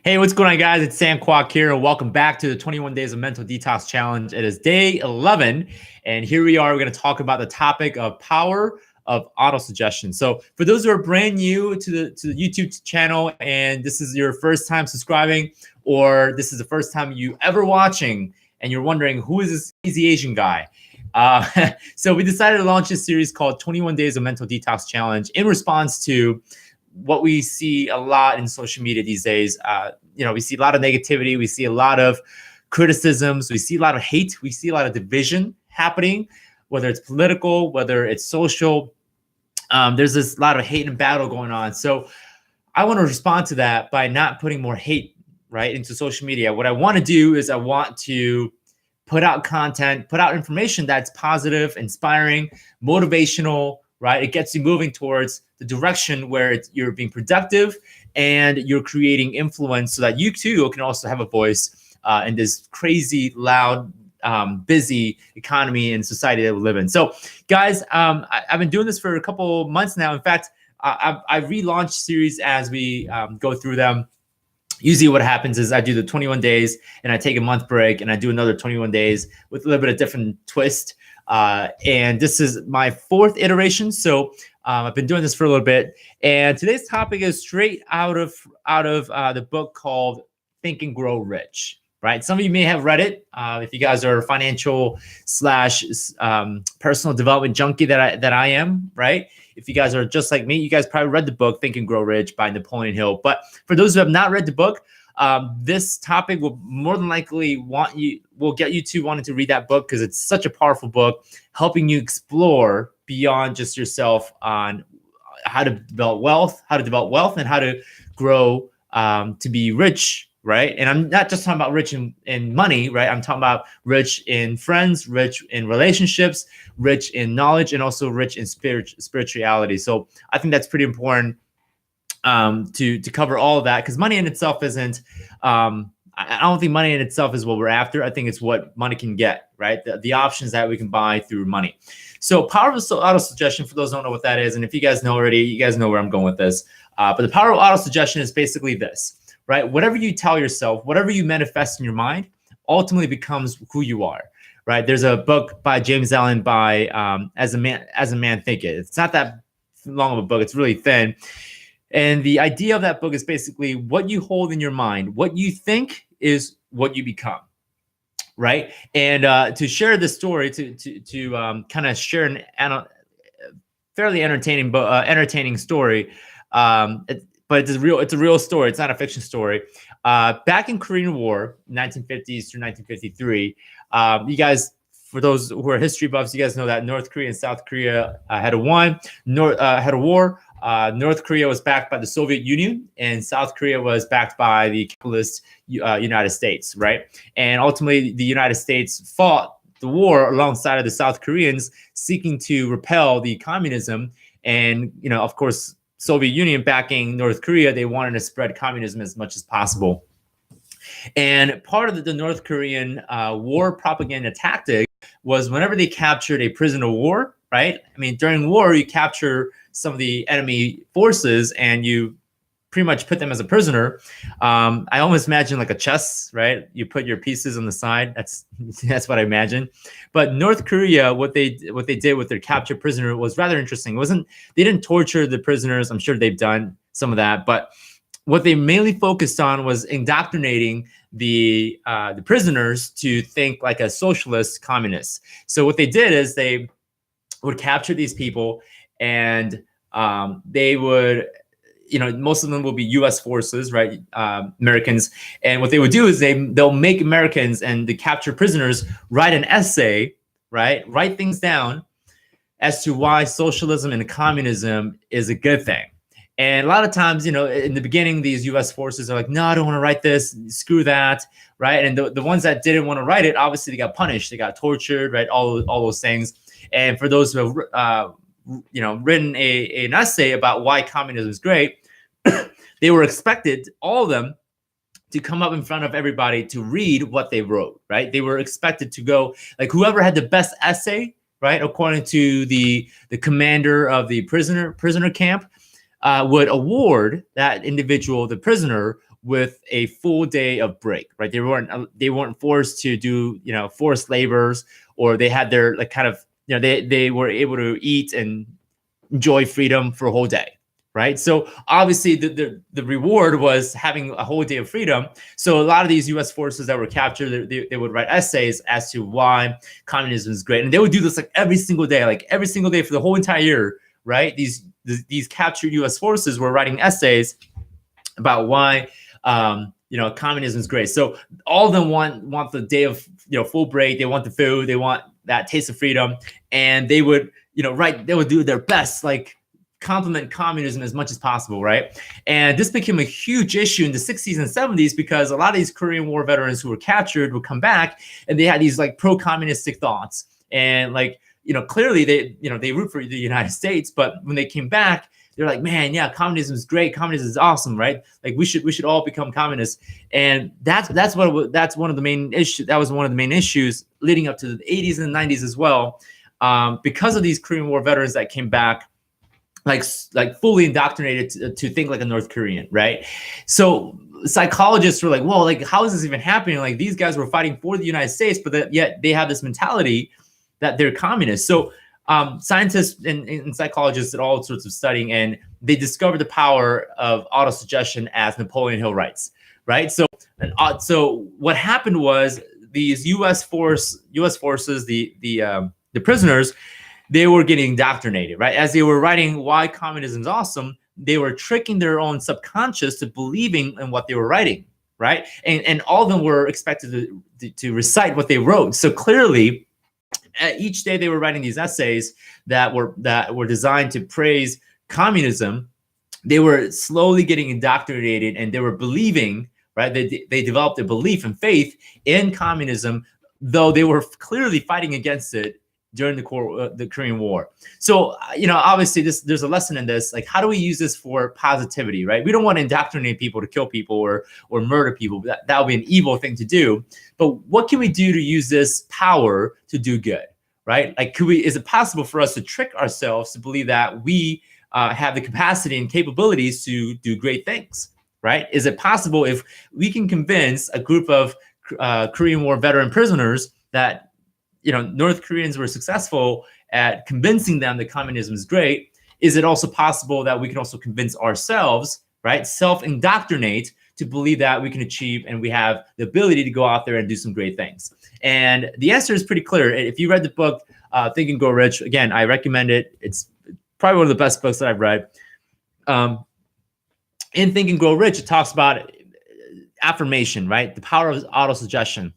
Hey, what's going on, guys? It's Sam Kwak here, and welcome back to the 21 Days of Mental Detox Challenge. It is day 11, and here we are. We're going to talk about the topic of power of auto-suggestion. So for those who are brand new to the YouTube channel, and this is your first time subscribing, or this is the first time you ever watching, and you're wondering, who is this crazy Asian guy? So we decided to launch this series called 21 Days of Mental Detox Challenge in response to what we see a lot in social media these days. We see a lot of negativity. We see a lot of criticisms. We see a lot of hate. We see a lot of division happening, whether it's political, whether it's social. There's this lot of hate and battle going on. So I want to respond to that by not putting more hate right into social media. What I want to do is I want to put out content, put out information that's positive, inspiring, motivational, right? It gets you moving towards the direction where you're being productive and you're creating influence so that you too can also have a voice in this crazy, loud, busy economy and society that we live in. So guys, I've been doing this for a couple months now. In fact, I relaunch series as we go through them. Usually what happens is I do the 21 days and I take a month break and I do another 21 days with a little bit of different twist. And this is my fourth iteration. So I've been doing this for a little bit. And today's topic is straight out of the book called Think and Grow Rich. Right. Some of you may have read it. If you guys are financial / personal development junkie that I am, right? If you guys are just like me, you guys probably read the book Think and Grow Rich by Napoleon Hill. But for those who have not read the book, this topic will more than likely will get you to wanting to read that book because it's such a powerful book, helping you explore beyond just yourself on how to develop wealth, and how to grow to be rich. Right. And I'm not just talking about rich in money, right? I'm talking about rich in friends, rich in relationships, rich in knowledge, and also rich in spirituality. So I think that's pretty important to cover all of that, because money in itself isn't, I don't think money in itself is what we're after. I think it's what money can get, right? The options that we can buy through money. So power of auto-suggestion, for those who don't know what that is, and if you guys know already, you guys know where I'm going with this. But the power of auto-suggestion is basically this. Right? Whatever you tell yourself, whatever you manifest in your mind, ultimately becomes who you are. Right? There's a book by James Allen by As a Man Thinketh. It's not that long of a book. It's really thin. And the idea of that book is basically what you hold in your mind, what you think is what you become. Right? And to share this story, to kind of share a fairly entertaining story. But it's a real story. It's not a fiction story. Back in Korean War, 1950s through 1953, you guys, for those who are history buffs, you guys know that North Korea and South Korea had a war. North Korea was backed by the Soviet Union, and South Korea was backed by the capitalist United States, right? And ultimately, the United States fought the war alongside of the South Koreans, seeking to repel the communism. And, of course, Soviet Union backing North Korea, they wanted to spread communism as much as possible. And part of the North Korean war propaganda tactic was whenever they captured a prisoner of war, right? I mean, during war, you capture some of the enemy forces and you pretty much put them as a prisoner. I almost imagine like a chess, right? You put your pieces on the side. That's what I imagine. But North Korea, what they did with their captured prisoner was rather interesting. They didn't torture the prisoners. I'm sure they've done some of that, but what they mainly focused on was indoctrinating the prisoners to think like a socialist communist. So what they did is they would capture these people, and they would, most of them will be U.S. forces, right? Americans. And what they would do is they'll make Americans and the captured prisoners write an essay, right? Write things down as to why socialism and communism is a good thing. And a lot of times, in the beginning, these U.S. forces are like, no, I don't want to write this. Screw that, right? And the ones that didn't want to write it, obviously, they got punished. They got tortured, right? All those things. And for those who have, written an essay about why communism is great, they were expected, all of them, to come up in front of everybody to read what they wrote, right? They were expected to go, like, whoever had the best essay, right, according to the commander of the prisoner camp, would award that individual, the prisoner, with a full day of break, right? They weren't forced to do, forced labors, or they had their like kind of, they were able to eat and enjoy freedom for a whole day, right? So obviously the reward was having a whole day of freedom. So a lot of these U.S. forces that were captured, they would write essays as to why communism is great, and they would do this like every single day for the whole entire year, right? These captured U.S. forces were writing essays about why communism is great. So all of them want the day of full break. They want the food. They want that taste of freedom, and they would they would do their best, like compliment communism as much as possible, right? And this became a huge issue in the 60s and 70s because a lot of these Korean War veterans who were captured would come back and they had these like pro-communistic thoughts, and like clearly they root for the United States, but when they came back, they're like, man, yeah, communism is great. Communism is awesome, right? Like we should all become communists. And that's one of the main issues. That was one of the main issues leading up to the 80s and 90s as well, because of these Korean War veterans that came back, like fully indoctrinated to think like a North Korean, right? So psychologists were like, well, like how is this even happening? Like these guys were fighting for the United States, but yet they have this mentality that they're communists. So scientists and psychologists did all sorts of studying, and they discovered the power of autosuggestion, as Napoleon Hill writes, right? So what happened was these U.S. forces, the prisoners, they were getting indoctrinated, right? As they were writing why communism is awesome, they were tricking their own subconscious to believing in what they were writing, right? And all of them were expected to recite what they wrote. So clearly, each day they were writing these essays that were designed to praise communism. They were slowly getting indoctrinated, and they were believing, right? They developed a belief and faith in communism, though they were clearly fighting against it during the Korean War. So, obviously there's a lesson in this. Like, how do we use this for positivity, right? We don't want to indoctrinate people to kill people or murder people. That would be an evil thing to do. But what can we do to use this power to do good, right? Like, is it possible for us to trick ourselves to believe that we have the capacity and capabilities to do great things, right? Is it possible if we can convince a group of Korean War veteran prisoners that North Koreans were successful at convincing them that communism is great? Is it also possible that we can also convince ourselves, right? Self-indoctrinate to believe that we can achieve and we have the ability to go out there and do some great things? And the answer is pretty clear. If you read the book, Think and Grow Rich, again, I recommend it. It's probably one of the best books that I've read. In Think and Grow Rich, it talks about affirmation, right? The power of autosuggestion.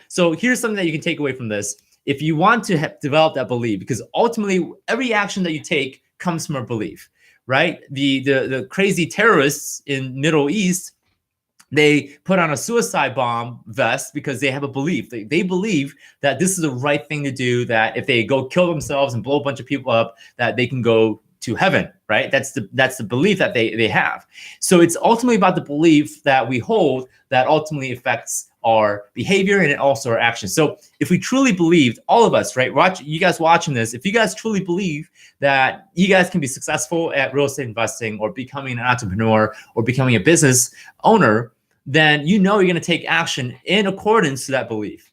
So here's something that you can take away from this. If you want to develop that belief, because ultimately every action that you take comes from a belief, right? The crazy terrorists in Middle East, they put on a suicide bomb vest because they have a belief. They believe that this is the right thing to do, that if they go kill themselves and blow a bunch of people up, that they can go to heaven, right? That's the belief that they have. So it's ultimately about the belief that we hold that ultimately affects our behavior and also our actions. So if we truly believed, all of us, right? You guys watching this, if you guys truly believe that you guys can be successful at real estate investing or becoming an entrepreneur or becoming a business owner, then you're going to take action in accordance to that belief,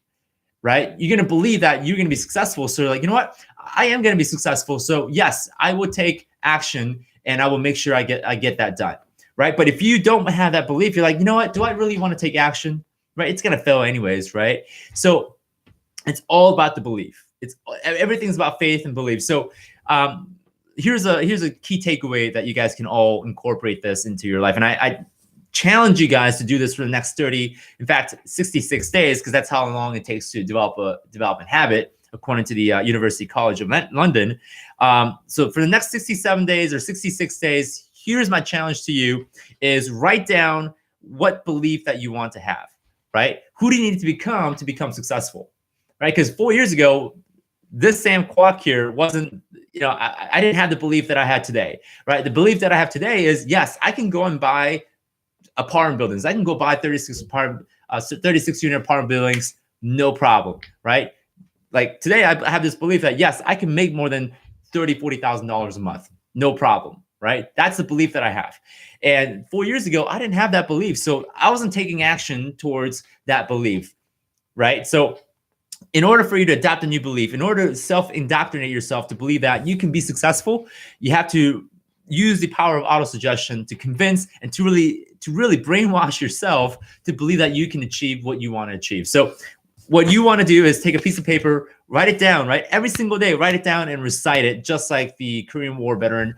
right? You're going to believe that you're going to be successful. So you're like, you know what? I am going to be successful. So yes, I will take action and I will make sure I get that done, right? But if you don't have that belief, you're like, you know what? Do I really want to take action? Right? It's going to fail anyways, right? So it's all about the belief. Everything's about faith and belief. So here's a key takeaway that you guys can all incorporate this into your life. And I challenge you guys to do this for the next 66 days, because that's how long it takes to develop a habit, according to the University College of London. So for the next 67 days or 66 days, here's my challenge to you: is write down what belief that you want to have. Right? Who do you need to become successful? Right? Because 4 years ago, this Sam Kwak here wasn't, I didn't have the belief that I had today. Right? The belief that I have today is, yes, I can go and buy apartment buildings. I can go buy 36 unit apartment buildings, no problem. Right? Like today, I have this belief that yes, I can make more than $30,000, $40,000 a month, no problem. right? That's the belief that I have. And 4 years ago, I didn't have that belief. So I wasn't taking action towards that belief, right? So in order for you to adopt a new belief, in order to self-indoctrinate yourself to believe that you can be successful, you have to use the power of auto-suggestion to convince and to really brainwash yourself to believe that you can achieve what you want to achieve. So what you want to do is take a piece of paper, write it down, right? Every single day, write it down and recite it, just like the Korean War veteran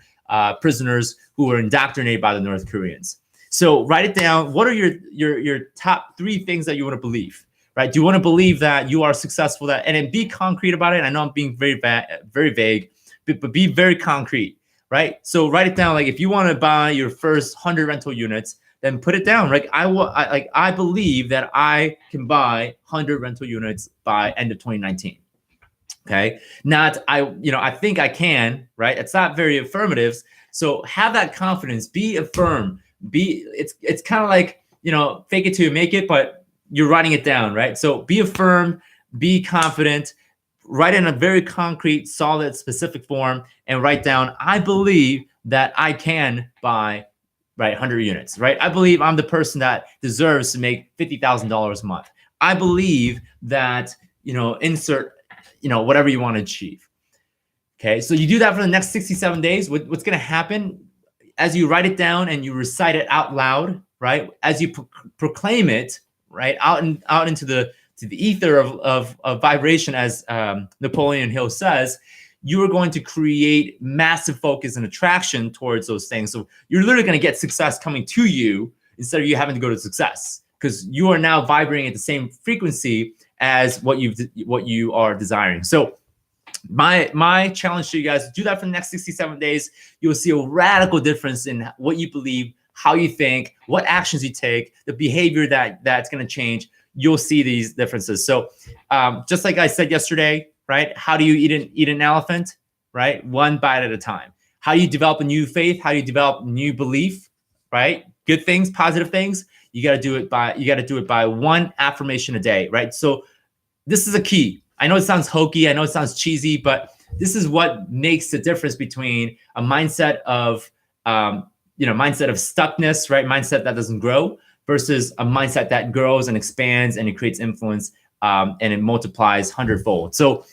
prisoners who were indoctrinated by the North Koreans. So write it down. What are your top 3 things that you want to believe? Right? Do you want to believe that you are successful? And then be concrete about it. I know I'm being very vague, but be very concrete, right? So write it down. Like if you want to buy your first 100 rental units, then put it down. Like I believe that I can buy 100 rental units by end of 2019. Okay, not I think I can. Right? It's not very affirmative. So have that confidence. Be affirm. It's kind of like fake it till you make it, but you're writing it down, right? So be affirmed, be confident, write in a very concrete, solid, specific form, and write down, I believe that I can buy, 100 units, right? I believe I'm the person that deserves to make $50,000 a month. I believe that, insert, whatever you want to achieve. Okay, so you do that for the next 67 days. What's going to happen as you write it down and you recite it out loud, right? As you proclaim it, right, out into the ether of vibration, as Napoleon Hill says, you are going to create massive focus and attraction towards those things. So you're literally going to get success coming to you instead of you having to go to success, because you are now vibrating at the same frequency as what you are desiring. So my challenge to you guys, do that for the next 67 days. You'll see a radical difference in what you believe, how you think, what actions you take, the behavior that's going to change. You'll see these differences. So just like I said yesterday, right? How do you eat an elephant, right? One bite at a time. How do you develop a new faith? How do you develop new belief, right? Good things, positive things. You got to do it by one affirmation a day, right? So this is a key. I know it sounds hokey. I know it sounds cheesy, but this is what makes the difference between a mindset of stuckness, right? Mindset that doesn't grow versus a mindset that grows and expands and it creates influence and it multiplies 100-fold. So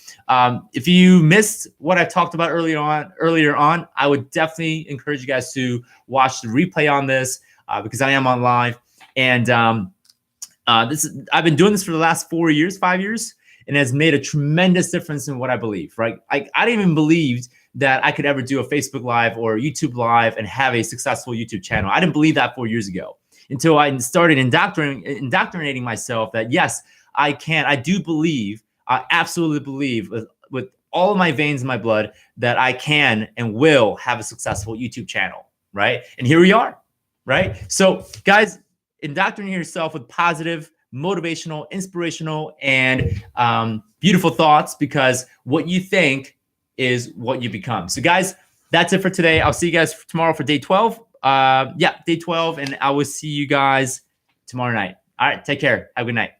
if you missed what I talked about earlier on, I would definitely encourage you guys to watch the replay on this because I am on live. And I've been doing this for the last 5 years, and has made a tremendous difference in what I believe, right? I didn't even believe that I could ever do a Facebook Live or YouTube Live and have a successful YouTube channel. I didn't believe that 4 years ago until I started indoctrinating myself that, yes, I can. I do believe, I absolutely believe with all of my veins in my blood that I can and will have a successful YouTube channel, right? And here we are, right? So guys, indoctrinate yourself with positive, motivational, inspirational, and beautiful thoughts, because what you think is what you become. So guys, that's it for today. I'll see you guys tomorrow for day 12. Day 12, and I will see you guys tomorrow night. All right, take care. Have a good night.